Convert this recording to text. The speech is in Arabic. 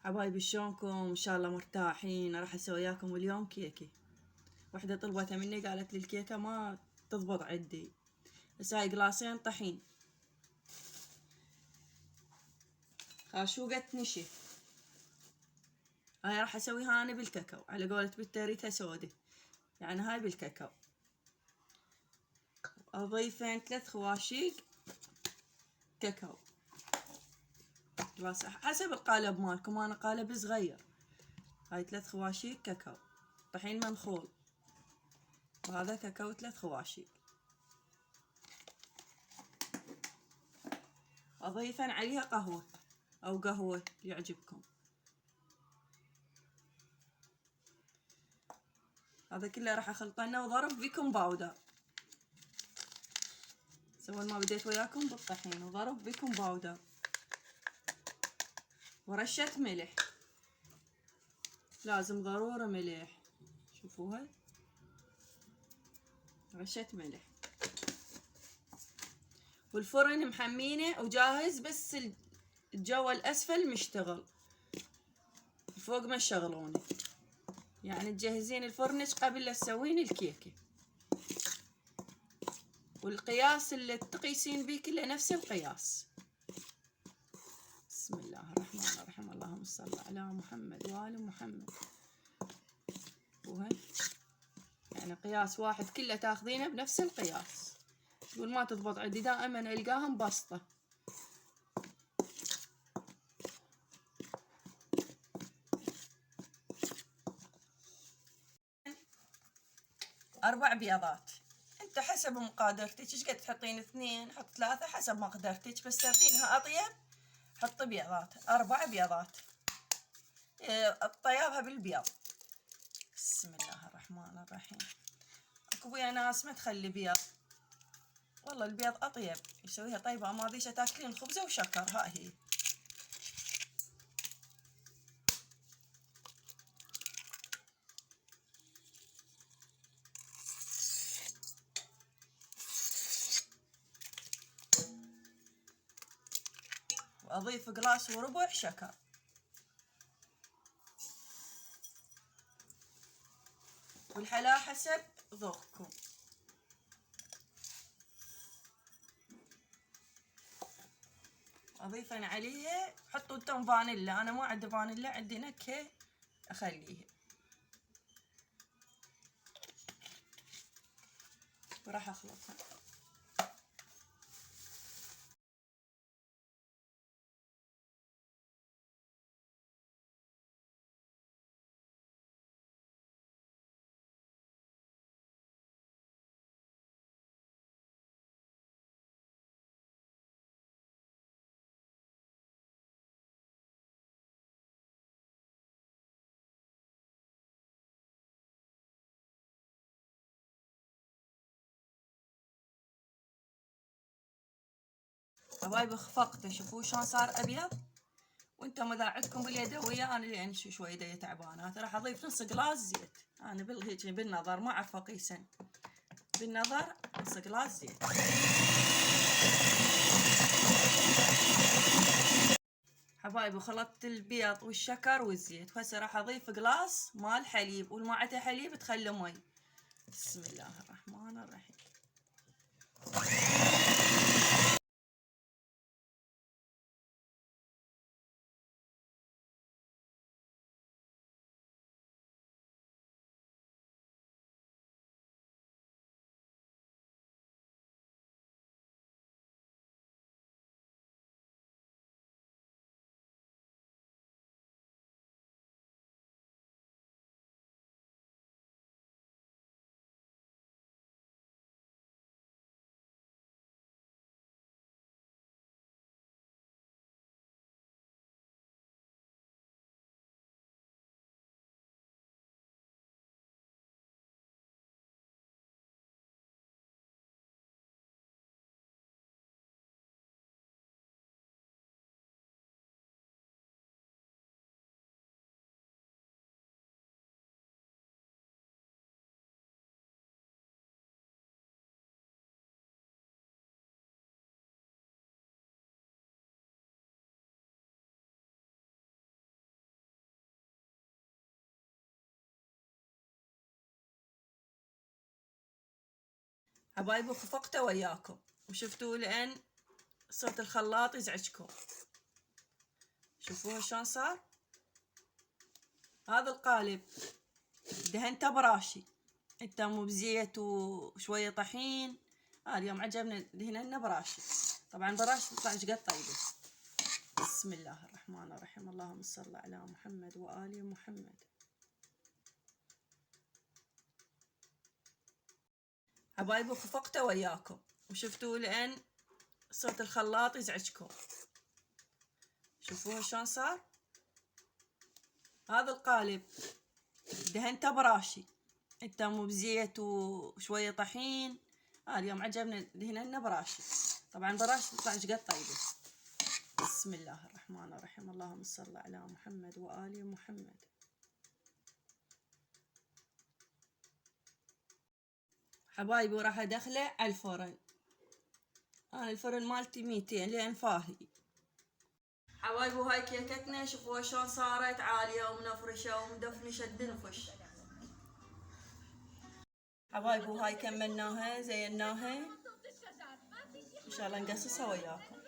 حبايبي شلونكم؟ ان شاء الله مرتاحين. راح اسوي وياكم اليوم كيكه. وحده طلبتها مني قالت لي الكيكه ما تضبط عندي. بس هاي قلاصين طحين، خاشوقة نشا. هاي راح اسويها انا بالكاكاو، على قولة بنتي ريتها سودة، يعني هاي بالكاكاو. اضيفين 3 خواشيق كاكاو، بس حسب القالب مالكم، انا قالب صغير. هاي 3 خواشيق كاكاو، طحين منخول، وهذا كاكاو 3 خواشيق. اضيفن عليها قهوة او قهوة يعجبكم. هذا كله راح اخلطنه وضرب بيكنج باودر. سوى ما بديت وياكم بالطحين، وضرب بيكنج باودر ورشة ملح، لازم ضروري ملح. شوفوها، رشة ملح. والفرن محمينه وجاهز، بس الجو الاسفل مشتغل، فوق ما تشغلونه، يعني تجهزين الفرنج قبل لا تسوين الكيكه. والقياس اللي تقيسين بيه كله نفس القياس. بسم الله الرحمن الرحيم، اللهم صل على محمد وآل محمد. وهي يعني قياس واحد كله تاخذينه بنفس القياس. تقول ما تضبط عندي، دائما القاها مبسطه. اربع بيضات، انت حسب مقادرتك ايش قد تحطين، 2 حط 3 حسب مقدرتك، بس تردينها اطيب حط بيضات. 4 بيضات، اطيبها بالبيض. بسم الله الرحمن الرحيم. اكو يا ناس ما تخلي بيض، والله البيض اطيب، يسويها طيبه. ما ذيش تاكلين خبزه وشكر، ها هي. واضيف قلاص وربع شكر. والحلا حسب ذوقكم. اضيفن عليها، حطوا انتم فانيلا، انا ما عندي فانيلا، عندي نكهه اخليها. وراح اخلطها. حبايبي خفقته، شوفوا شلون صار ابيض. وانتم اذا عندكم باليدويه، انا لان شوي يدي تعبانه، راح اضيف نص قلاص زيت. انا هيك بالنظر ما اعرف اقيسن، بالنظر نص قلاص زيت. حبايبي خلطت البيض والشكر والزيت، وهسه راح اضيف قلاص مال حليب، واللي ما عنده حليب تخلي مي. بسم الله الرحمن الرحيم. حبايبي خفقته وياكم وشفتوا لأن صوت الخلاط يزعجكم. شوفوه شلون صار. هذا القالب دهنته براشي، انت مو بزيت وشوية طحين. اليوم عجبنا دهننا براشي. طبعا براشي تطلع ايش قد طيبة. بسم الله الرحمن الرحيم. اللهم صل على محمد وآل محمد. حبايبي خفقته وياكم وشفتوا لأن صوت الخلاط يزعجكم. شوفوه شلون صار. هذا القالب دهنته براشي، انت مو بزيت وشوية طحين. اليوم عجبنا دهننا براشي. طبعا براشي تطلع ايش قد طيبة. بسم الله الرحمن الرحيم. اللهم صل على محمد وآل محمد. حبايبي وراح ادخله على الفرن. انا الفرن مالتي 200 لين فاهي. حبايبي وهاي كيكتنا شوفوها شلون صارت عالية ومنفرشة ومدفنشة الدنفش. حبايبي وهاي كملناها زيناها، ان شاء الله نقصصها وياكم.